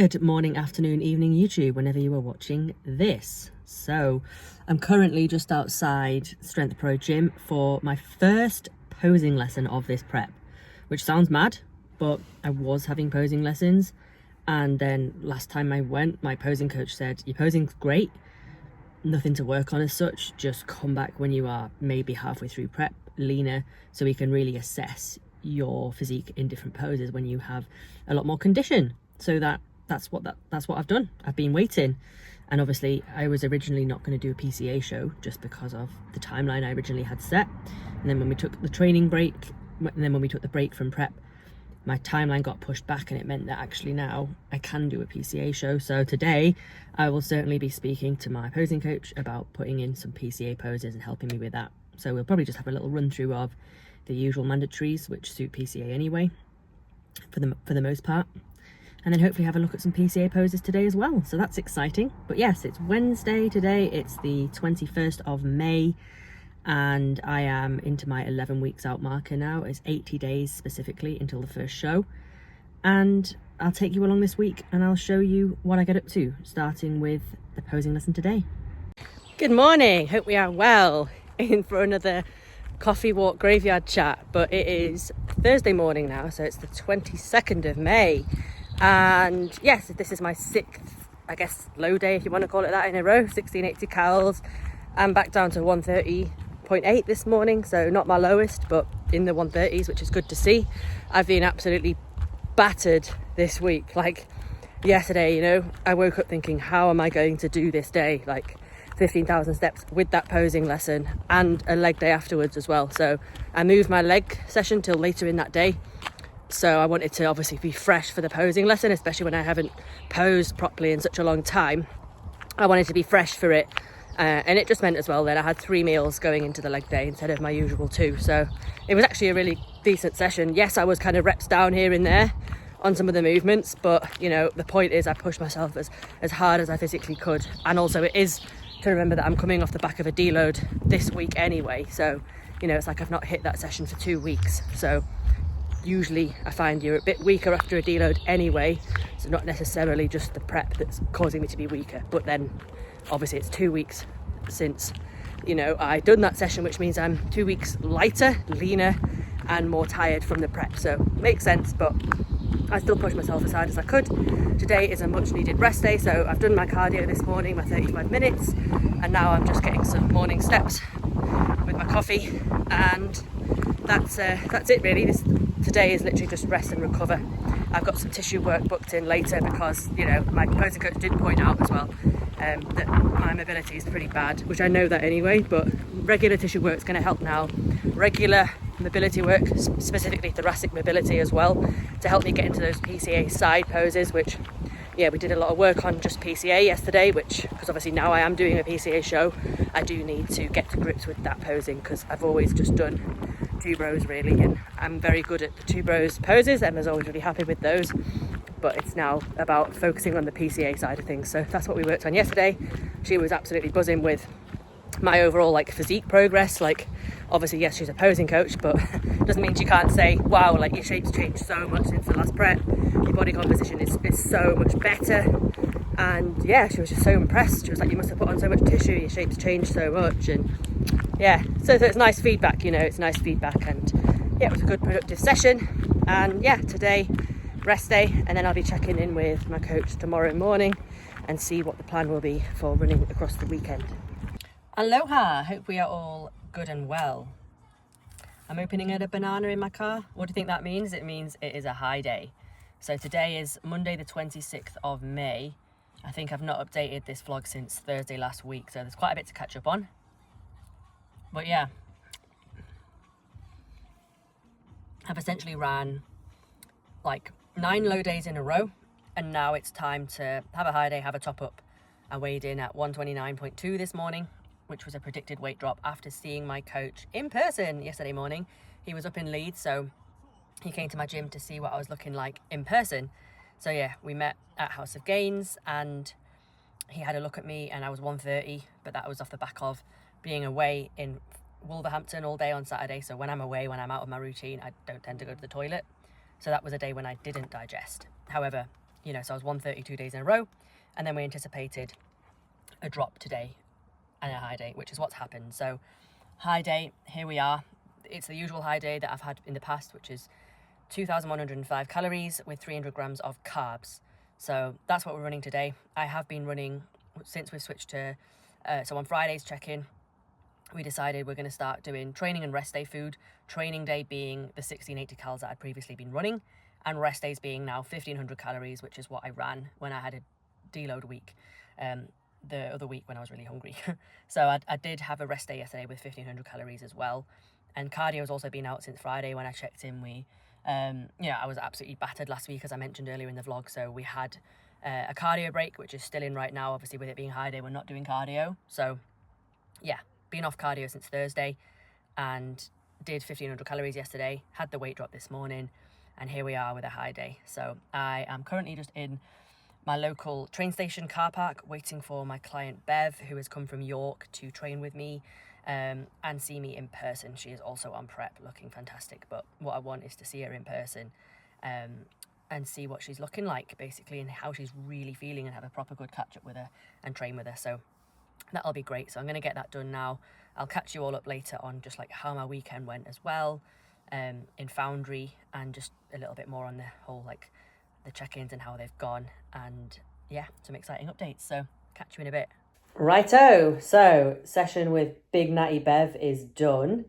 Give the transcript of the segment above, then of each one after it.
Good morning, afternoon, evening, YouTube, whenever you are watching this. So I'm currently just outside Strength Pro Gym for my first posing lesson of this prep, which sounds mad, but I was having posing lessons. And then last time I went, my posing coach said, your posing's great, nothing to work on as such, just come back when you are maybe halfway through prep, leaner, so we can really assess your physique in different poses when you have a lot more condition. So that's what I've done. I've been waiting, and obviously I was originally not going to do a PCA show just because of the timeline I originally had set. And then when we took the training break, and then when we took the break from prep, my timeline got pushed back, and it meant that actually now I can do a PCA show. So today I will certainly be speaking to my posing coach about putting in some PCA poses and helping me with that. So we'll probably just have a little run through of the usual mandatories which suit PCA anyway, for the most part, and then hopefully have a look at some PCA poses today as well. So that's exciting. But yes, it's Wednesday today. It's the 21st of May, and I am into my 11 weeks out marker now. It's 80 days specifically until the first show, and I'll take you along this week and I'll show you what I get up to, starting with the posing lesson today. Good morning, hope we are well. In for another coffee walk graveyard chat, but it is Thursday morning now, so it's the 22nd of May. And yes, this is my sixth, I guess, low day, if you want to call it that, in a row. 1680 cals. I'm back down to 130.8 this morning, so not my lowest, but in the 130s, which is good to see. I've been absolutely battered this week. Like yesterday, you know, I woke up thinking, how am I going to do this day? Like 15,000 steps with that posing lesson and a leg day afterwards as well. So I moved my leg session till later in that day. So I wanted to obviously be fresh for the posing lesson, especially when I haven't posed properly in such a long time. I wanted to be fresh for it. And it just meant as well that I had 3 meals going into the leg day instead of my usual 2. So it was actually a really decent session. Yes, I was kind of reps down here and there on some of the movements, but you know, the point is I pushed myself as hard as I physically could. And also it is to remember that I'm coming off the back of a deload this week anyway. So, you know, it's like I've not hit that session for 2 weeks. So usually I find you're a bit weaker after a deload anyway, so not necessarily just the prep that's causing me to be weaker, but then obviously it's 2 weeks since, you know, I done that session, which means I'm 2 weeks lighter, leaner and more tired from the prep. So makes sense, but I still pushed myself as hard as I could. Today is a much needed rest day, so I've done my cardio this morning, my 35 minutes, and now I'm just getting some morning steps with my coffee, and that's it really. Today is literally just rest and recover. I've got some tissue work booked in later because, you know, my posing coach did point out as well that my mobility is pretty bad, which I know that anyway, but regular tissue work is going to help now. Regular mobility work, specifically thoracic mobility as well, to help me get into those PCA side poses, which, yeah, we did a lot of work on just PCA yesterday, which, because obviously now I am doing a PCA show, I do need to get to grips with that posing, because I've always just done 2 rows really, and I'm very good at the 2 rows poses. Emma's always really happy with those, but it's now about focusing on the PCA side of things. So that's what we worked on yesterday. She was absolutely buzzing with my overall like physique progress. Like obviously, yes, she's a posing coach, but doesn't mean she can't say, wow, like your shape's changed so much since the last prep, your body composition is so much better. And yeah, she was just so impressed. She was like, you must have put on so much tissue, your shape's changed so much. And yeah, so it's nice feedback, you know, it's nice feedback. And yeah, it was a good productive session. And yeah, today rest day, and then I'll be checking in with my coach tomorrow morning and see what the plan will be for running across the weekend. Aloha, hope we are all good and well. I'm opening at a banana in my car. What do you think that means? It means it is a high day. So today is Monday the 26th of May. I think I've not updated this vlog since Thursday last week, so there's quite a bit to catch up on. But yeah, I've essentially ran like 9 low days in a row, and now it's time to have a high day, have a top up. I weighed in at 129.2 this morning, which was a predicted weight drop after seeing my coach in person yesterday morning. He was up in Leeds, so he came to my gym to see what I was looking like in person. So yeah, we met at House of Gains, and he had a look at me, and I was 130, but that was off the back of being away in Wolverhampton all day on Saturday. So when I'm away, when I'm out of my routine, I don't tend to go to the toilet. So that was a day when I didn't digest. However, you know, so I was 130 2 days in a row, and then we anticipated a drop today and a high day, which is what's happened. So high day, here we are. It's the usual high day that I've had in the past, which is 2,105 calories with 300 grams of carbs. So that's what we're running today. I have been running since we've switched to, so on Friday's check-in, we decided we're going to start doing training and rest day food. Training day being the 1680 calories that I'd previously been running, and rest days being now 1,500 calories, which is what I ran when I had a deload week. The other week when I was really hungry. So I did have a rest day yesterday with 1,500 calories as well. And cardio has also been out since Friday when I checked in. I was absolutely battered last week, as I mentioned earlier in the vlog. So we had a cardio break, which is still in right now. Obviously, with it being high day, we're not doing cardio. So yeah, been off cardio since Thursday and did 1,500 calories yesterday, had the weight drop this morning, and here we are with a high day. So I am currently just in my local train station car park waiting for my client Bev, who has come from York to train with me and see me in person. She is also on prep, looking fantastic, but what I want is to see her in person and see what she's looking like, basically, and how she's really feeling, and have a proper good catch up with her and train with her. So that'll be great. So I'm going to get that done now. I'll catch you all up later on just like how my weekend went as well, in Foundry, and just a little bit more on the whole, like, the check-ins and how they've gone, and yeah, some exciting updates. So catch you in a bit. Righto, so session with Big Natty Bev is done.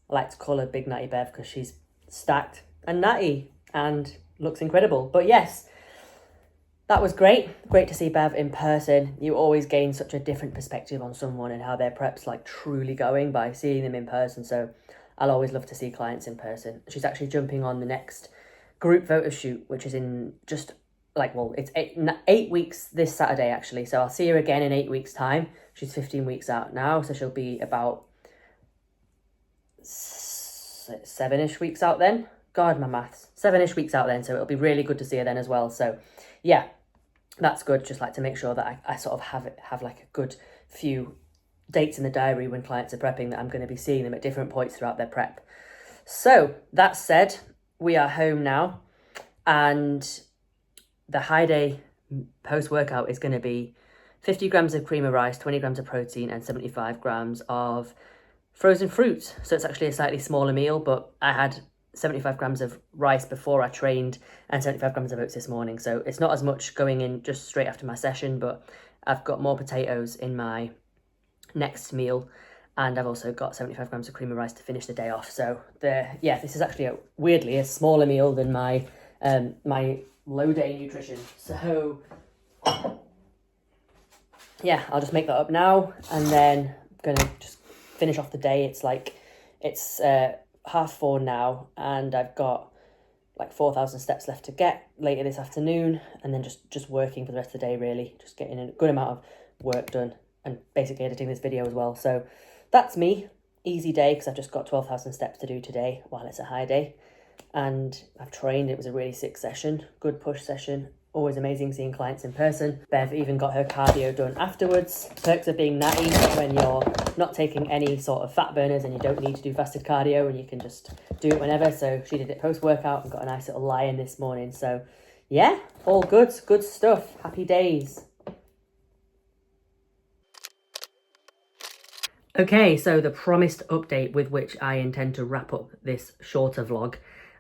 I like to call her Big Natty Bev because she's stacked and natty and looks incredible. But yes, that was great to see Bev in person. You always gain such a different perspective on someone and how their prep's like truly going by seeing them in person. So I'll always love to see clients in person. She's actually jumping on the next group photo shoot, which is in just like, well, it's 8 weeks this Saturday actually. So I'll see her again in 8 weeks time. She's 15 weeks out now, so she'll be about 7-ish weeks out then. God, my maths. 7-ish weeks out then, so it'll be really good to see her then as well. So yeah, that's good. Just like to make sure that I sort of have like a good few dates in the diary when clients are prepping, that I'm going to be seeing them at different points throughout their prep. So that said, we are home now, and the high day post-workout is going to be 50 grams of cream of rice, 20 grams of protein, and 75 grams of frozen fruit. So it's actually a slightly smaller meal, but I had 75 grams of rice before I trained and 75 grams of oats this morning. So it's not as much going in just straight after my session, but I've got more potatoes in my next meal, and I've also got 75 grams of cream of rice to finish the day off. So this is actually weirdly a smaller meal than my my low day nutrition. So yeah, I'll just make that up now, and then I'm gonna just finish off the day. It's 4:30 now, and I've got like 4,000 steps left to get later this afternoon, and then just working for the rest of the day, really, just getting a good amount of work done and basically editing this video as well. So that's me. Easy day, because I've just got 12,000 steps to do today while it's a high day. And I've trained. It was a really sick session, good push session. Always amazing seeing clients in person. Bev even got her cardio done afterwards. Perks of being natty when you're not taking any sort of fat burners and you don't need to do fasted cardio and you can just do it whenever. So she did it post-workout and got a nice little lie-in this morning. So yeah, all good stuff. Happy days. Okay, so the promised update with which I intend to wrap up this shorter vlog.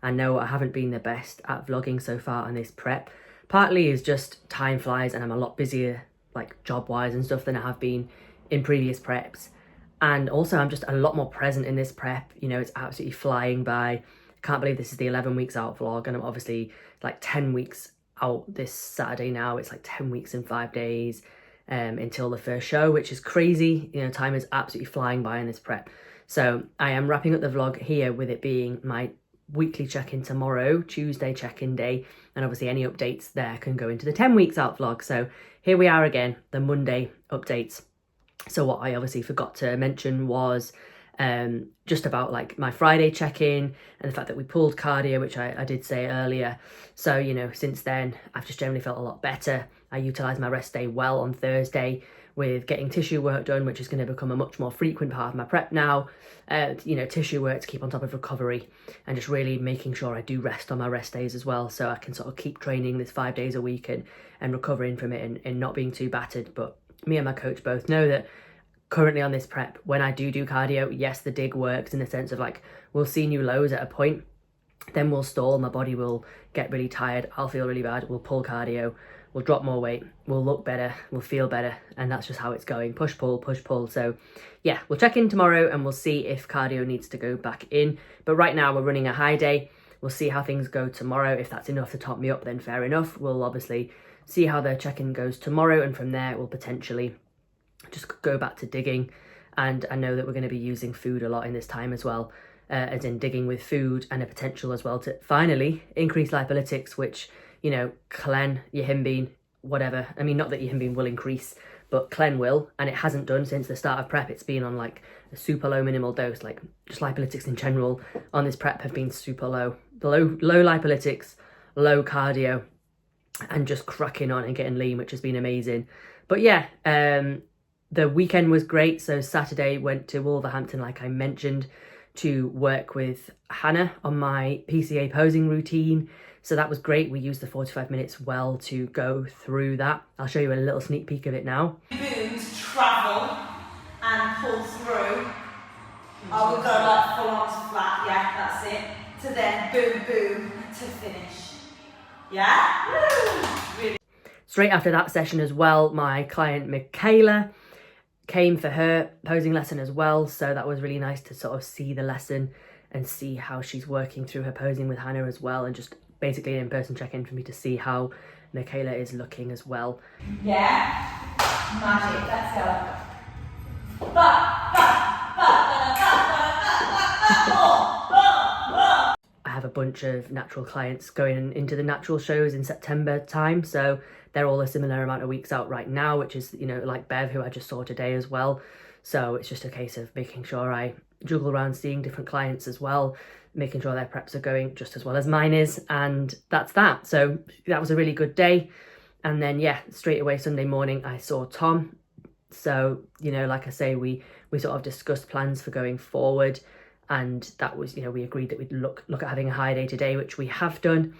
I know I haven't been the best at vlogging so far on this prep. Partly is just time flies and I'm a lot busier, like job-wise and stuff, than I have been in previous preps. And also I'm just a lot more present in this prep. You know, it's absolutely flying by. Can't believe this is the 11 weeks out vlog, and I'm obviously like 10 weeks out this Saturday now. It's like 10 weeks and 5 days until the first show, which is crazy. You know, time is absolutely flying by in this prep. So I am wrapping up the vlog here with it being my weekly check-in tomorrow, Tuesday check-in day, and obviously any updates there can go into the 10 weeks out vlog. So here we are again, the Monday updates. So what I obviously forgot to mention was just about like my Friday check-in and the fact that we pulled cardio, which I did say earlier. So, you know, since then I've just generally felt a lot better. I utilised my rest day well on Thursday with getting tissue work done, which is going to become a much more frequent part of my prep now. You know, tissue work to keep on top of recovery and just really making sure I do rest on my rest days as well, so I can sort of keep training this 5 days a week and recovering from it and not being too battered. But me and my coach both know that currently on this prep, when I do cardio, yes, the dig works in the sense of like, we'll see new lows at a point, then we'll stall, my body will get really tired, I'll feel really bad, we'll pull cardio, we'll drop more weight, we'll look better, we'll feel better, and that's just how it's going. Push, pull, push, pull. So yeah, we'll check in tomorrow and we'll see if cardio needs to go back in. But right now we're running a high day. We'll see how things go tomorrow. If that's enough to top me up, then fair enough. We'll obviously see how the check-in goes tomorrow, and from there we'll potentially just go back to digging. And I know that we're going to be using food a lot in this time as well, as in digging with food, and a potential as well to finally increase lipolytics, which, you know, Clen, Yohimbine, whatever. I mean, not that Yohimbine will increase, but Clen will, and it hasn't done since the start of prep. It's been on like a super low minimal dose. Like just lipolytics in general on this prep have been super low. Low lipolytics, low cardio, and just cracking on and getting lean, which has been amazing. But yeah, the weekend was great. So Saturday went to Wolverhampton, like I mentioned, to work with Hannah on my PCA posing routine. So that was great. We used the 45 minutes well to go through that. I'll show you a little sneak peek of it now. Boom to travel and pull through. I would go like full on to flat, yeah, that's it. To then boom, boom to finish. Yeah? Woo! Really. Straight after that session as well, my client Michaela came for her posing lesson as well. So that was really nice to sort of see the lesson and see how she's working through her posing with Hannah as well, and just basically an in-person check-in for me to see how Michaela is looking as well. Yeah? Magic, let's go. I have a bunch of natural clients going into the natural shows in September time, so they're all a similar amount of weeks out right now, which is, you know, like Bev, who I just saw today as well. So it's just a case of making sure I juggle around seeing different clients as well, making sure their preps are going just as well as mine is, and that's that. So that was a really good day. And then yeah, straight away Sunday morning I saw Tom. So, you know, like I say, we sort of discussed plans for going forward, and that was, you know, we agreed that we'd look at having a high day today, which we have done.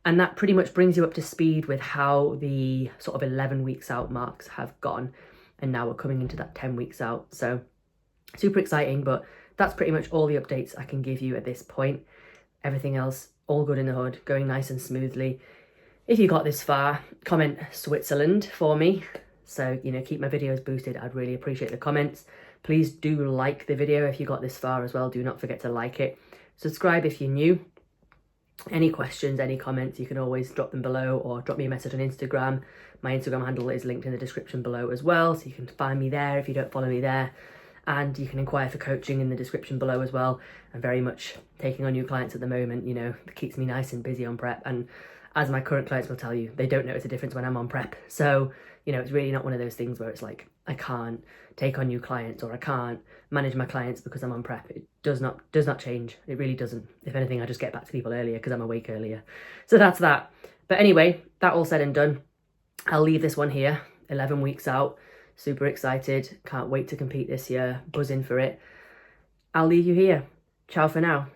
And that pretty much brings you up to speed with how the sort of 11 weeks out marks have gone, and now we're coming into that 10 weeks out. So super exciting, but that's pretty much all the updates I can give you at this point. Everything else, all good in the hood, going nice and smoothly. If you got this far, comment Switzerland for me. So, you know, keep my videos boosted. I'd really appreciate the comments. Please do like the video if you got this far as well. Do not forget to like it. Subscribe if you're new. Any questions, any comments, you can always drop them below, or drop me a message on Instagram. My Instagram handle is linked in the description below as well, so you can find me there if you don't follow me there. And you can inquire for coaching in the description below as well. I'm very much taking on new clients at the moment, you know, it keeps me nice and busy on prep. And as my current clients will tell you, they don't notice a difference when I'm on prep. So, you know, it's really not one of those things where it's like, I can't take on new clients or I can't manage my clients because I'm on prep. It does not change. It really doesn't. If anything, I just get back to people earlier because I'm awake earlier. So that's that. But anyway, that all said and done, I'll leave this one here, 11 weeks out. Super excited. Can't wait to compete this year. Buzzing for it. I'll leave you here. Ciao for now.